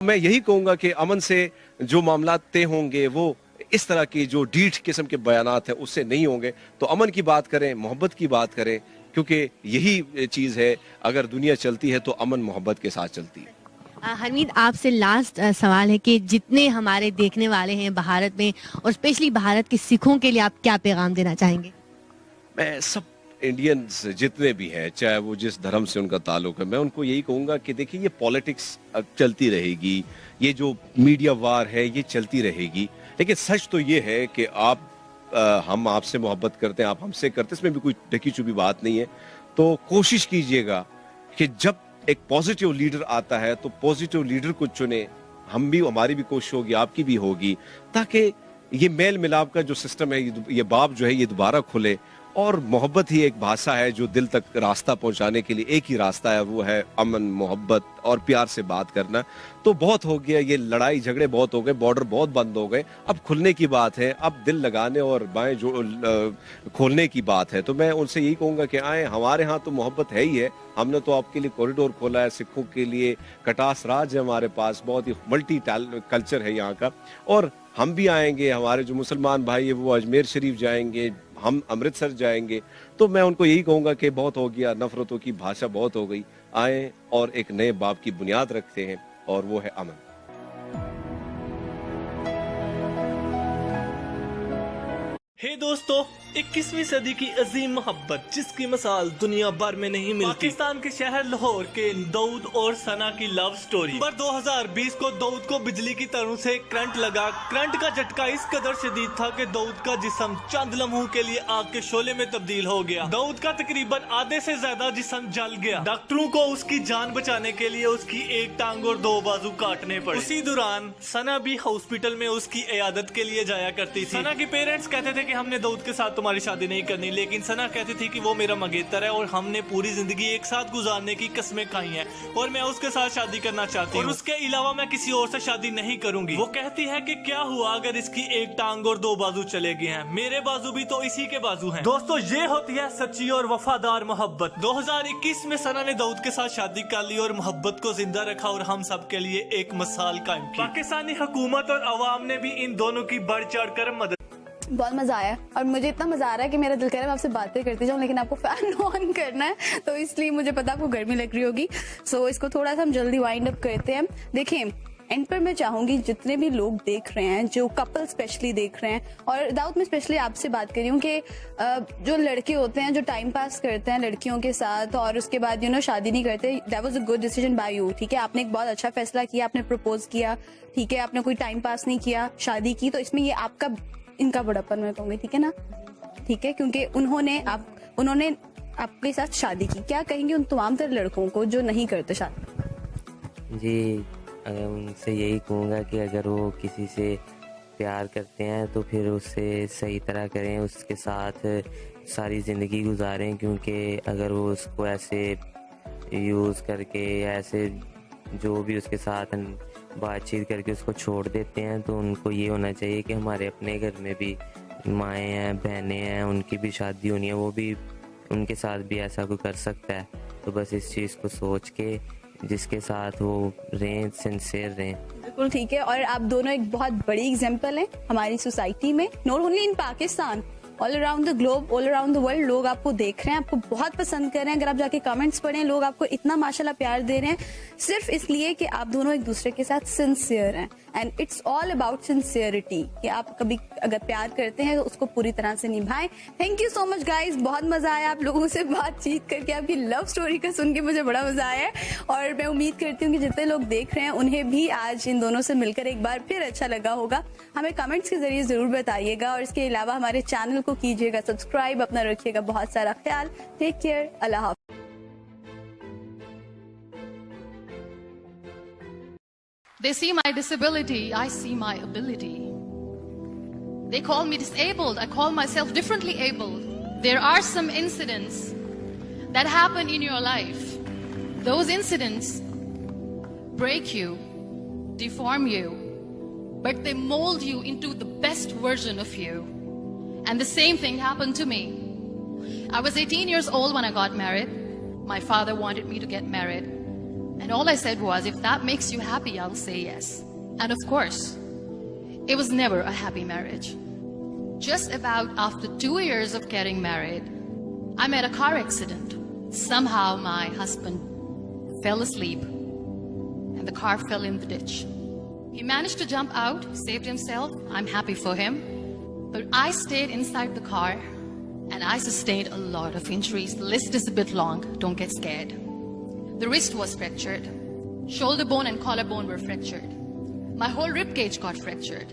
मैं यही कहूंगा कि अमन से जो मामला तय होंगे वो इस तरह की जो डीठ किस्म के बयानात हैं उससे नहीं होंगे। तो अमन की बात करें, मोहब्बत की बात करें, क्योंकि यही चीज है। अगर दुनिया चलती है तो अमन मोहब्बत के साथ चलती है। हरमीत, आपसे लास्ट सवाल है कि जितने हमारे देखने वाले हैं भारत में और स्पेशली भारत के सिखों के लिए आप क्या पैगाम देना चाहेंगे? मैं सब इंडियंस जितने भी हैं, चाहे वो जिस धर्म से उनका ताल्लुक है, मैं उनको यही कहूंगा कि देखिए ये पॉलिटिक्स चलती रहेगी, ये जो मीडिया वार है ये चलती रहेगी, लेकिन सच तो ये है कि हम आपसे मोहब्बत करते हैं, आप हमसे करते हैं, इसमें भी कोई ढकी छुपी बात नहीं है। तो कोशिश कीजिएगा कि जब एक पॉजिटिव लीडर आता है तो पॉजिटिव लीडर को चुने। हमारी भी कोशिश होगी, आपकी भी होगी, ताकि ये मेल मिलाप का जो सिस्टम है, ये बाब जो है ये दोबारा खुले। और मोहब्बत ही एक भाषा है जो दिल तक रास्ता पहुंचाने के लिए एक ही रास्ता है, वो है अमन, मोहब्बत और प्यार से बात करना। तो बहुत हो गया, ये लड़ाई झगड़े बहुत हो गए, बॉर्डर बहुत बंद हो गए, अब खुलने की बात है, अब दिल लगाने और बाएं जो खोलने की बात है। तो मैं उनसे यही कहूंगा कि आए, हमारे यहाँ तो मोहब्बत है ही है। हमने तो आपके लिए कॉरिडोर खोला है, सिखों के लिए कटास राज है हमारे पास, बहुत ही मल्टी कल्चर है यहाँ का। और हम भी आएंगे, हमारे जो मुसलमान भाई है वो अजमेर शरीफ जाएंगे, हम अमृतसर जाएंगे। तो मैं उनको यही कहूंगा कि बहुत हो गया, नफरतों की भाषा बहुत हो गई, आए और एक नए बाब की बुनियाद रखते हैं और वो है अमन। हे दोस्तों, 21वीं सदी की अजीम मोहब्बत जिसकी मिसाल दुनिया भर में नहीं मिलती, पाकिस्तान के शहर लाहौर के दाऊद और सना की लव स्टोरी। पर 2020 को दाऊद को बिजली की तारों से करंट लगा। करंट का झटका इस कदर शदीद था कि दाऊद का जिस्म चंद लम्हों के लिए आग के शोले में तब्दील हो गया। दाऊद का तकरीबन आधे से ज्यादा जिस्म जल गया। डॉक्टरों को उसकी जान बचाने के लिए उसकी एक टांग और 2 बाजू काटने पड़े। उसी दौरान सना भी हॉस्पिटल में उसकी इयादत के लिए जाया करती थी। सना के पेरेंट्स कहते थे कि हमने दाऊद के साथ तुम्हारी शादी नहीं करनी, लेकिन सना कहती थी कि वो मेरा मंगेतर है और हमने पूरी जिंदगी एक साथ गुजारने की कसमें खाई हैं और मैं उसके साथ शादी करना चाहती हूँ और उसके अलावा मैं किसी और से शादी नहीं करूंगी। वो कहती है कि क्या हुआ अगर इसकी एक टांग और 2 बाजू चले गए हैं, मेरे बाजू भी तो इसी के बाजू हैं। दोस्तों, ये होती है सच्ची और वफादार मोहब्बत। 2021 में सना ने दाऊद के साथ शादी कर ली और मोहब्बत को जिंदा रखा और हम सब के लिए एक मिसाल कायम की। पाकिस्तानी हुकूमत और अवाम ने भी इन दोनों की बढ़ चढ़ कर मदद। बहुत मजा आया और मुझे इतना मजा आ रहा है कि मेरा दिल कह रहा है मैं आपसे बातें करती जाऊं, लेकिन आपको फैन ऑन करना है, तो इसलिए मुझे पता आपको गर्मी लग रही होगी। सो इसको थोड़ा सा हम जल्दी वाइंड अप करते हैं। देखिए, एंड पर मैं चाहूंगी जितने भी लोग देख रहे हैं, जो कपल स्पेशली देख रहे हैं, और दाऊद में स्पेशली आपसे बात कर रही हूँ कि जो लड़के होते हैं जो टाइम पास करते हैं लड़कियों के साथ और उसके बाद शादी नहीं करते, that was a good decision by you. ठीक है, आपने एक बहुत अच्छा फैसला किया, आपने प्रपोज किया, ठीक है, आपने कोई टाइम पास नहीं किया, शादी की। तो इसमें ये आपका इनका बड़ापन मैं कहूंगी, ठीक है ना, ठीक है, क्योंकि उन्होंने आपके साथ शादी की। क्या कहेंगे उन तमाम तरह लड़कों को जो नहीं करते शादी? जी, उनसे यही कहूँगा कि अगर वो किसी से प्यार करते हैं तो फिर उससे सही तरह करें, उसके साथ सारी ज़िंदगी गुजारें, क्योंकि अगर वो उसको ऐसे यूज़ करके या ऐसे जो भी उसके साथ बातचीत करके उसको छोड़ देते हैं, तो उनको ये होना चाहिए कि हमारे अपने घर में भी माएँ हैं, बहनें हैं, उनकी भी शादी होनी है, वो भी उनके साथ भी ऐसा कोई कर सकता है। तो बस इस चीज़ को सोच के जिसके साथ वो रहें, सिंसियर रहें। बिल्कुल ठीक है, और आप दोनों एक बहुत बड़ी एग्जाम्पल हैं हमारी सोसाइटी में, not only in Pakistan, all around the globe, all around the world. लोग आपको देख रहे हैं, आपको बहुत पसंद कर रहे हैं। अगर आप जाके कमेंट्स पढ़ें, लोग आपको इतना माशाल्लाह प्यार दे रहे हैं सिर्फ इसलिए कि आप दोनों एक दूसरे के साथ सिंसियर हैं। And it's all about sincerity, कि आप कभी अगर प्यार करते हैं तो उसको पूरी तरह से निभाएं। Thank you so much guys, बहुत मजा आया आप लोगों से बातचीत करके, आपकी लव स्टोरी का सुन के मुझे बड़ा मजा आया और मैं उम्मीद करती हूँ कि जितने लोग देख रहे हैं उन्हें भी आज इन दोनों से मिलकर एक बार फिर अच्छा लगा होगा। हमें कमेंट्स के जरिए जरूर बताइएगा और इसके अलावा हमारे चैनल को कीजिएगा सब्सक्राइब। अपना रखिएगा बहुत सारा ख्याल। टेक केयर, अल्लाह हाफ़िज़। They see my disability, I see my ability. They call me disabled, I call myself differently abled. There are some incidents that happen in your life. Those incidents break you, deform you, but they mold you into the best version of you. And the same thing happened to me. I was 18 years old when I got married. My father wanted me to get married. And all I said was, if that makes you happy, I'll say yes. And of course, it was never a happy marriage. Just about after 2 years of getting married, I met a car accident. Somehow my husband fell asleep and the car fell in the ditch. He managed to jump out, saved himself. I'm happy for him. But I stayed inside the car and I sustained a lot of injuries. The list is a bit long, don't get scared. The wrist was fractured. Shoulder bone and collarbone were fractured. My whole rib cage got fractured.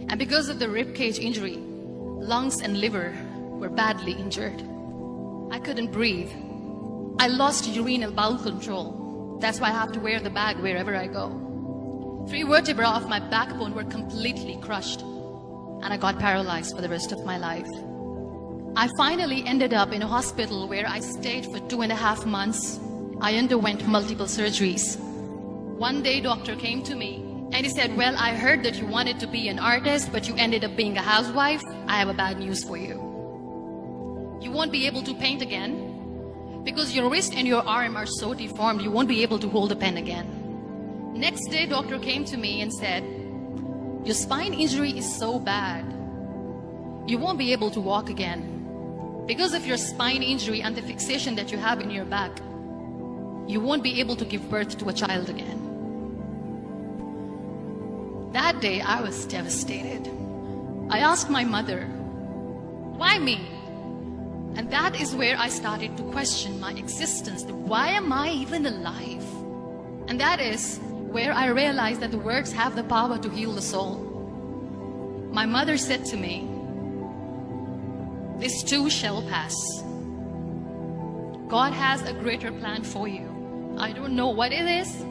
And because of the rib cage injury, lungs and liver were badly injured. I couldn't breathe. I lost urine and bowel control. That's why I have to wear the bag wherever I go. 3 vertebrae of my backbone were completely crushed. And I got paralyzed for the rest of my life. I finally ended up in a hospital where I stayed for 2.5 months. I underwent multiple surgeries. One day, doctor came to me and he said, well, I heard that you wanted to be an artist, but you ended up being a housewife. I have a bad news for you. You won't be able to paint again because your wrist and your arm are so deformed, you won't be able to hold a pen again. Next day, doctor came to me and said, your spine injury is so bad, you won't be able to walk again. Because of your spine injury and the fixation that you have in your back, you won't be able to give birth to a child again. That day, I was devastated. I asked my mother, why me? And that is where I started to question my existence. Why am I even alive? And that is where I realized that the words have the power to heal the soul. My mother said to me, this too shall pass. God has a greater plan for you. I don't know what it is,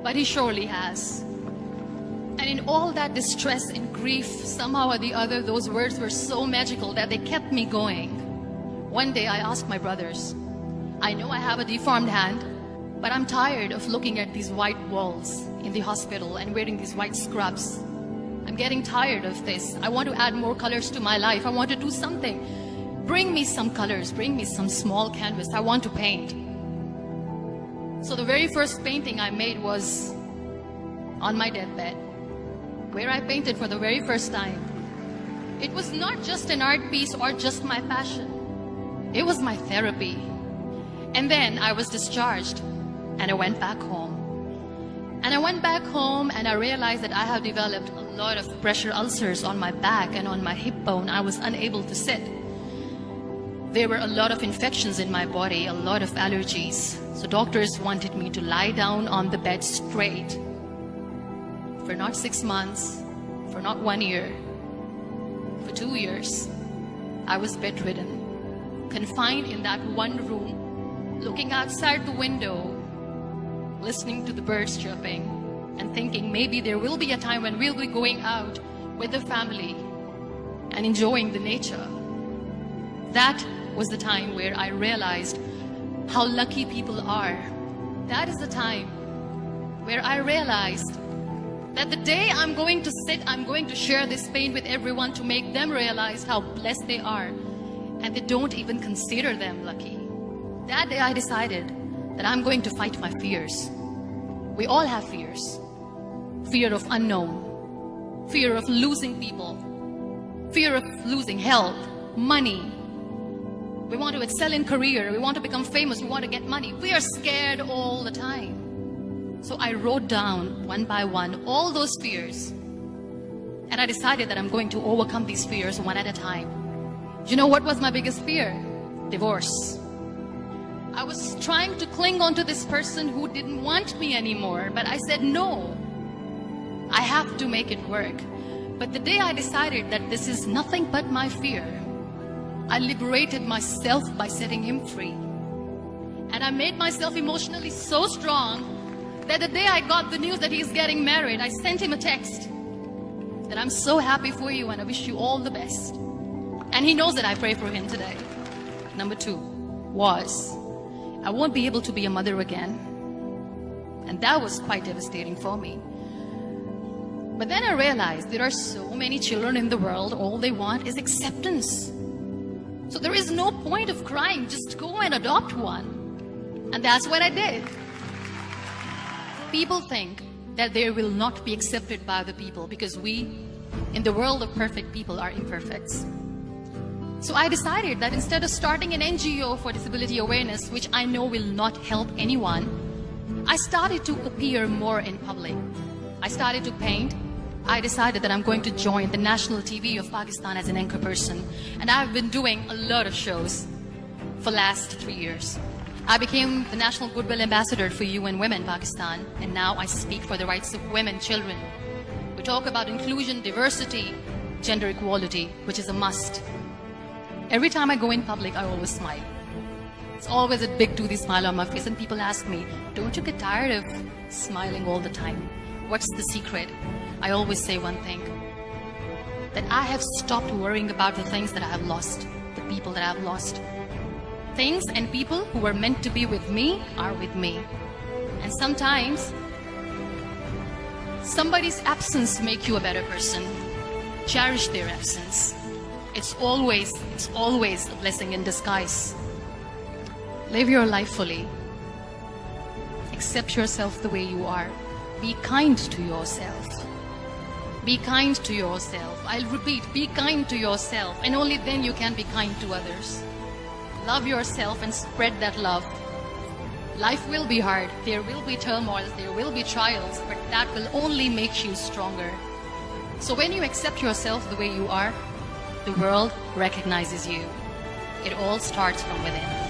but He surely has. And in all that distress and grief, somehow or the other, those words were so magical that they kept me going. One day I asked my brothers, I know I have a deformed hand, but I'm tired of looking at these white walls in the hospital and wearing these white scrubs. I'm getting tired of this. I want to add more colors to my life. I want to do something. Bring me some colors. Bring me some small canvas. I want to paint. So the very first painting I made was on my deathbed, where I painted for the very first time. It was not just an art piece or just my passion. It was my therapy. And then I was discharged and I went back home. And I went back home and I realized that I have developed a lot of pressure ulcers on my back and on my hip bone. I was unable to sit. There were a lot of infections in my body, a lot of allergies. So doctors wanted me to lie down on the bed straight for not 6 months, for not 1 year, for 2 years. I was bedridden, confined in that one room, looking outside the window, listening to the birds chirping and thinking maybe there will be a time when we'll be going out with the family and enjoying the nature. That was the time where I realized how lucky people are. That is the time where I realized that the day I'm going to sit, I'm going to share this pain with everyone to make them realize how blessed they are, and they don't even consider them lucky. That day I decided that I'm going to fight my fears. We all have fears. Fear of unknown, fear of losing people, fear of losing health, money. We want to excel in career, we want to become famous, we want to get money. We are scared all the time. So I wrote down one by one all those fears. And I decided that I'm going to overcome these fears one at a time. You know what was my biggest fear? Divorce. I was trying to cling on to this person who didn't want me anymore, but I said no. I have to make it work. But the day I decided that this is nothing but my fear, I liberated myself by setting him free. And I made myself emotionally so strong that the day I got the news that he's getting married, I sent him a text that I'm so happy for you and I wish you all the best. And he knows that I pray for him today. Number 2 was, I won't be able to be a mother again. And that was quite devastating for me. But then I realized there are so many children in the world, all they want is acceptance. So there is no point of crying, just go and adopt one. And that's what I did. people think that they will not be accepted by the people because we, in the world of perfect people, are imperfects. So I decided that instead of starting an NGO for disability awareness, which I know will not help anyone, I started to appear more in public. I started to paint. I decided that I'm going to join the national TV of Pakistan as an anchor person. And I've been doing a lot of shows for the last 3 years. I became the National Goodwill Ambassador for UN Women Pakistan, and now I speak for the rights of women, children. We talk about inclusion, diversity, gender equality, which is a must. Every time I go in public, I always smile. It's always a big toothy smile on my face, and people ask me, don't you get tired of smiling all the time? What's the secret? I always say one thing, that I have stopped worrying about the things that I have lost, the people that I have lost. Things and people who were meant to be with me are with me. And sometimes somebody's absence make you a better person. Cherish their absence. It's always a blessing in disguise. Live your life fully. Accept yourself the way you are. Be kind to yourself. Be kind to yourself. I'll repeat, be kind to yourself, and only then you can be kind to others. Love yourself and spread that love. Life will be hard. There will be turmoils, there will be trials, but that will only make you stronger. So when you accept yourself the way you are, the world recognizes you. It all starts from within.